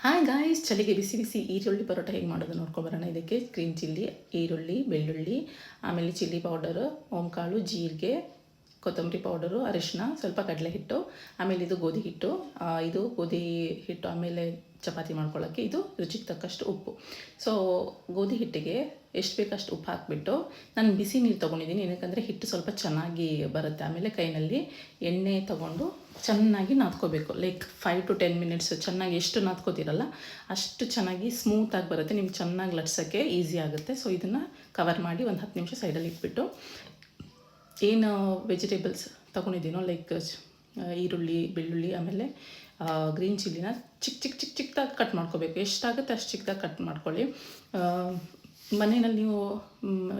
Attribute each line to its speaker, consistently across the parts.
Speaker 1: Hi guys, ಚಳಿಗೆ ಬಿಸಿ ಬಿಸಿ ಈರುಳ್ಳಿ ಪರೋಟ ಹೇಗೆ ಮಾಡೋದು ನೋಡ್ಕೊಬರೋಣ. ಇದಕ್ಕೆ ಗ್ರೀನ್ ಚಿಲ್ಲಿ, ಈರುಳ್ಳಿ, ಬೆಳ್ಳುಳ್ಳಿ, ಆಮೇಲೆ ಚಿಲ್ಲಿ ಪೌಡರು, ಓಂಕಾಳು, ಜೀರಿಗೆ, ಕೊತ್ತಂಬರಿ ಪೌಡರು, ಅರಿಶಿನ, ಸ್ವಲ್ಪ ಕಡಲೆ ಹಿಟ್ಟು, ಆಮೇಲೆ ಇದು ಗೋಧಿ ಹಿಟ್ಟು, ಇದು ಗೋಧಿ ಹಿಟ್ಟು, ಆಮೇಲೆ ಚಪಾತಿ ಮಾಡ್ಕೊಳ್ಳೋಕ್ಕೆ ಇದು ರುಚಿಗೆ ತಕ್ಕಷ್ಟು ಉಪ್ಪು. ಸೊ ಗೋಧಿ ಹಿಟ್ಟಿಗೆ ಎಷ್ಟು ಬೇಕಷ್ಟು ಉಪ್ಪು ಹಾಕಿಬಿಟ್ಟು ನಾನು ಬಿಸಿ ನೀರು ತೊಗೊಂಡಿದ್ದೀನಿ, ಏನಕ್ಕಂದರೆ ಹಿಟ್ಟು ಸ್ವಲ್ಪ ಚೆನ್ನಾಗಿ ಬರುತ್ತೆ. ಆಮೇಲೆ ಕೈನಲ್ಲಿ ಎಣ್ಣೆ ತೊಗೊಂಡು ಚೆನ್ನಾಗಿ ನಾದ್ಕೋಬೇಕು. ಲೈಕ್ 5 to 10 minutes ಚೆನ್ನಾಗಿ ಎಷ್ಟು ನಾದ್ಕೋತಿರಲ್ಲ ಅಷ್ಟು ಚೆನ್ನಾಗಿ ಸ್ಮೂತಾಗಿ ಬರುತ್ತೆ. ನಿಮ್ಗೆ ಚೆನ್ನಾಗಿ ಲಟ್ಸೋಕ್ಕೆ ಈಸಿ ಆಗುತ್ತೆ. ಸೊ ಇದನ್ನು ಕವರ್ ಮಾಡಿ ಒಂದು 10 ನಿಮಿಷ ಸೈಡಲ್ಲಿ ಇಟ್ಬಿಟ್ಟು ಏನು ವೆಜಿಟೇಬಲ್ಸ್ ತೊಗೊಂಡಿದ್ದೀನೋ ಲೈಕ್ ಈರುಳ್ಳಿ, ಬೆಳ್ಳುಳ್ಳಿ, ಆಮೇಲೆ ಗ್ರೀನ್ ಚಿಲ್ಲಿನ ಚಿಕ್ಕದಾಗಿ ಕಟ್ ಮಾಡ್ಕೋಬೇಕು. ಎಷ್ಟಾಗುತ್ತೆ ಅಷ್ಟು ಚಿಕ್ಕದಾಗಿ ಕಟ್ ಮಾಡ್ಕೊಳ್ಳಿ. ಮನೆಯಲ್ಲಿ ನೀವು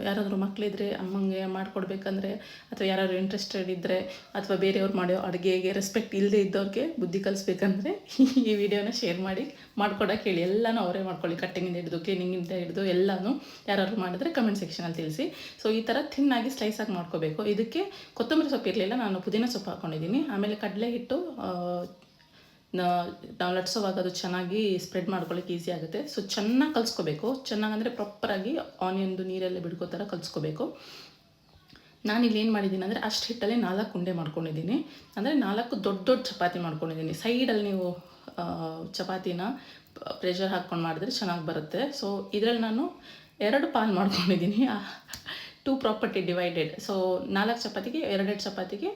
Speaker 1: ಯಾರಾದರೂ ಮಕ್ಕಳಿದ್ರೆ ಅಮ್ಮಂಗೆ ಮಾಡಿಕೊಡ್ಬೇಕಂದ್ರೆ, ಅಥವಾ ಯಾರಾದರೂ ಇಂಟ್ರೆಸ್ಟೆಡ್ ಇದ್ದರೆ, ಅಥವಾ ಬೇರೆಯವ್ರು ಮಾಡೋ ಅಡುಗೆಗೆ ರೆಸ್ಪೆಕ್ಟ್ ಇಲ್ಲದೆ ಇದ್ದವ್ರಿಗೆ ಬುದ್ಧಿ ಕಲಿಸ್ಬೇಕಂದ್ರೆ ಈ ವಿಡಿಯೋನ ಶೇರ್ ಮಾಡಿ ಮಾಡ್ಕೊಡೋಕೆ ಹೇಳಿ. ಎಲ್ಲನೂ ಅವರೇ ಮಾಡ್ಕೊಳ್ಳಿ, ಕಟ್ಟಿಂಗಿಂದ ಹಿಡಿದು ಕ್ಲೀನಿಂಗಿಂದ ಹಿಡಿದು ಎಲ್ಲನೂ ಯಾರಾದ್ರು ಮಾಡಿದ್ರೆ ಕಮೆಂಟ್ ಸೆಕ್ಷನಲ್ಲಿ ತಿಳಿಸಿ. ಸೊ ಈ ಥರ ಥಿನ್ನಾಗಿ ಸ್ಲೈಸಾಗಿ ಮಾಡ್ಕೋಬೇಕು. ಇದಕ್ಕೆ ಕೊತ್ತಂಬರಿ ಸೊಪ್ಪು ಇರಲಿಲ್ಲ, ನಾನು ಪುದೀನ ಸೊಪ್ಪು ಹಾಕ್ಕೊಂಡಿದ್ದೀನಿ. ಆಮೇಲೆ ಕಡಲೆ ಹಿಟ್ಟು ನಾವು ಲಟ್ಸೋವಾಗ ಅದು ಚೆನ್ನಾಗಿ ಸ್ಪ್ರೆಡ್ ಮಾಡ್ಕೊಳ್ಳೋಕೆ ಈಸಿ ಆಗುತ್ತೆ. ಸೊ ಚೆನ್ನಾಗಿ ಕಲಿಸ್ಕೋಬೇಕು. ಚೆನ್ನಾಗಂದರೆ ಪ್ರಾಪರಾಗಿ ಆನಿಯನ್ದು ನೀರೆಲ್ಲ ಬಿಡ್ಕೋ ಥರ ಕಲಿಸ್ಕೋಬೇಕು. ನಾನಿಲ್ಲಿ ಏನು ಮಾಡಿದ್ದೀನಿ ಅಂದರೆ ಅಷ್ಟು ಹಿಟ್ಟಲ್ಲಿ 4 ಉಂಡೆ ಮಾಡ್ಕೊಂಡಿದ್ದೀನಿ. ಅಂದರೆ 4 ದೊಡ್ಡ ಚಪಾತಿ ಮಾಡ್ಕೊಂಡಿದ್ದೀನಿ. ಸೈಡಲ್ಲಿ ನೀವು ಚಪಾತಿನ ಪ್ರೆಷರ್ ಹಾಕ್ಕೊಂಡು ಮಾಡಿದ್ರೆ ಚೆನ್ನಾಗಿ ಬರುತ್ತೆ. ಸೊ ಇದರಲ್ಲಿ ನಾನು 2 ಪಾಲು ಮಾಡ್ಕೊಂಡಿದ್ದೀನಿ. 2 ಪ್ರಾಪರ್ಟಿ ಡಿವೈಡೆಡ್. ಸೊ 4 ಚಪಾತಿಗೆ 2 ಚಪಾತಿಗೆ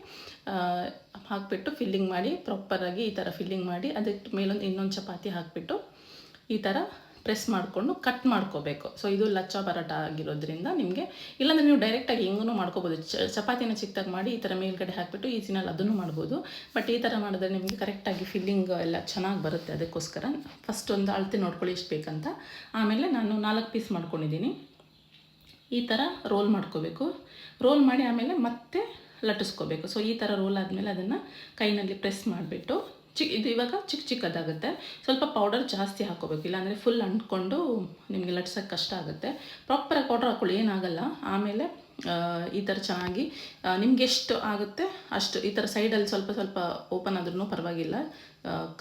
Speaker 1: ಹಾಕಿಬಿಟ್ಟು ಫಿಲ್ಲಿಂಗ್ ಮಾಡಿ, ಪ್ರಾಪರಾಗಿ ಈ ಥರ ಫಿಲ್ಲಿಂಗ್ ಮಾಡಿ, ಅದಕ್ಕೆ ಮೇಲೊಂದು ಇನ್ನೊಂದು ಚಪಾತಿ ಹಾಕಿಬಿಟ್ಟು ಈ ಥರ ಪ್ರೆಸ್ ಮಾಡಿಕೊಂಡು ಕಟ್ ಮಾಡ್ಕೋಬೇಕು. ಸೊ ಇದು ಲಚ್ಚ ಪರೋಟ ಆಗಿರೋದ್ರಿಂದ ನಿಮಗೆ, ಇಲ್ಲಾಂದರೆ ನೀವು ಡೈರೆಕ್ಟಾಗಿ ಹೆಂಗೂ ಮಾಡ್ಕೋಬೋದು. ಚಪಾತಿನ ಚಿಕ್ಕದಾಗಿ ಮಾಡಿ ಈ ಥರ ಮೇಲ್ಗಡೆ ಹಾಕಿಬಿಟ್ಟು ಈಸಿನಲ್ಲಿ ಅದನ್ನು ಮಾಡ್ಬೋದು. ಬಟ್ ಈ ಥರ ಮಾಡಿದ್ರೆ ನಿಮಗೆ ಕರೆಕ್ಟಾಗಿ ಫಿಲ್ಲಿಂಗ್ ಎಲ್ಲ ಚೆನ್ನಾಗಿ ಬರುತ್ತೆ. ಅದಕ್ಕೋಸ್ಕರ ಫಸ್ಟ್ ಒಂದು ಅಳತೆ ನೋಡ್ಕೊಳ್ಳಿ ಎಷ್ಟು ಬೇಕಂತ. ಆಮೇಲೆ ನಾನು 4 ಪೀಸ್ ಮಾಡ್ಕೊಂಡಿದ್ದೀನಿ. ಈ ಥರ ರೋಲ್ ಮಾಡ್ಕೋಬೇಕು. ರೋಲ್ ಮಾಡಿ ಆಮೇಲೆ ಮತ್ತೆ ಲಟ್ಟಿಸ್ಕೋಬೇಕು. ಸೊ ಈ ಥರ ರೋಲ್ ಆದಮೇಲೆ ಅದನ್ನು ಕೈನಲ್ಲಿ ಪ್ರೆಸ್ ಮಾಡಿಬಿಟ್ಟು ಇದು ಇವಾಗ ಚಿಕ್ಕದಾಗುತ್ತೆ. ಸ್ವಲ್ಪ ಪೌಡರ್ ಜಾಸ್ತಿ ಹಾಕ್ಕೋಬೇಕು, ಇಲ್ಲಾಂದರೆ ಫುಲ್ ಅಂಟ್ಕೊಂಡು ನಿಮಗೆ ಲಟ್ಸೋಕ್ಕೆ ಕಷ್ಟ ಆಗುತ್ತೆ. ಪ್ರಾಪರಾಗಿ ಪೌಡರ್ ಹಾಕ್ಕೊಳ್ಳಿ, ಏನಾಗಲ್ಲ. ಆಮೇಲೆ ಈ ಥರ ಚೆನ್ನಾಗಿ ನಿಮ್ಗೆ ಎಷ್ಟು ಆಗುತ್ತೆ ಅಷ್ಟು ಈ ಥರ ಸೈಡಲ್ಲಿ ಸ್ವಲ್ಪ ಓಪನ್ ಆದ್ರೂ ಪರವಾಗಿಲ್ಲ.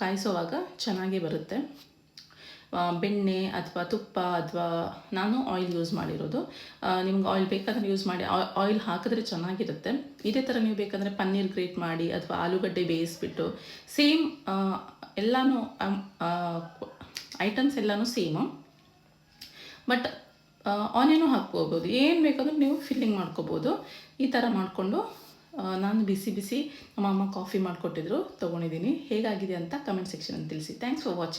Speaker 1: ಕಾಯಿಸೋವಾಗ ಚೆನ್ನಾಗೇ ಬರುತ್ತೆ. ಬೆಣ್ಣೆ ಅಥವಾ ತುಪ್ಪ, ಅಥವಾ ನಾನು ಆಯಿಲ್ ಯೂಸ್ ಮಾಡಿರೋದು. ನಿಮ್ಗೆ ಆಯಿಲ್ ಬೇಕಾದ್ರೆ ಯೂಸ್ ಮಾಡಿ. ಆಯಿಲ್ ಹಾಕಿದ್ರೆ ಚೆನ್ನಾಗಿರುತ್ತೆ. ಇದೇ ಥರ ನೀವು ಬೇಕಂದರೆ ಪನ್ನೀರ್ ಗ್ರೇಟ್ ಮಾಡಿ ಅಥವಾ ಆಲೂಗಡ್ಡೆ ಬೇಯಿಸ್ಬಿಟ್ಟು ಸೇಮ್ ಎಲ್ಲನೂ ಐಟಮ್ಸ್ ಎಲ್ಲನೂ ಸೇಮು, ಬಟ್ ಆನಿಯನು ಹಾಕ್ಕೋಬೋದು. ಏನು ಬೇಕಾದರೂ ನೀವು ಫಿಲ್ಲಿಂಗ್ ಮಾಡ್ಕೋಬೋದು. ಈ ಥರ ಮಾಡಿಕೊಂಡು ನಾನು ಬಿಸಿ ನಮ್ಮ ಅಮ್ಮ ಕಾಫಿ ಮಾಡಿಕೊಟ್ಟಿದ್ರು, ತೊಗೊಂಡಿದ್ದೀನಿ. ಹೇಗಾಗಿದೆ ಅಂತ ಕಮೆಂಟ್ ಸೆಕ್ಷನಲ್ಲಿ ತಿಳಿಸಿ. Thanks for watching.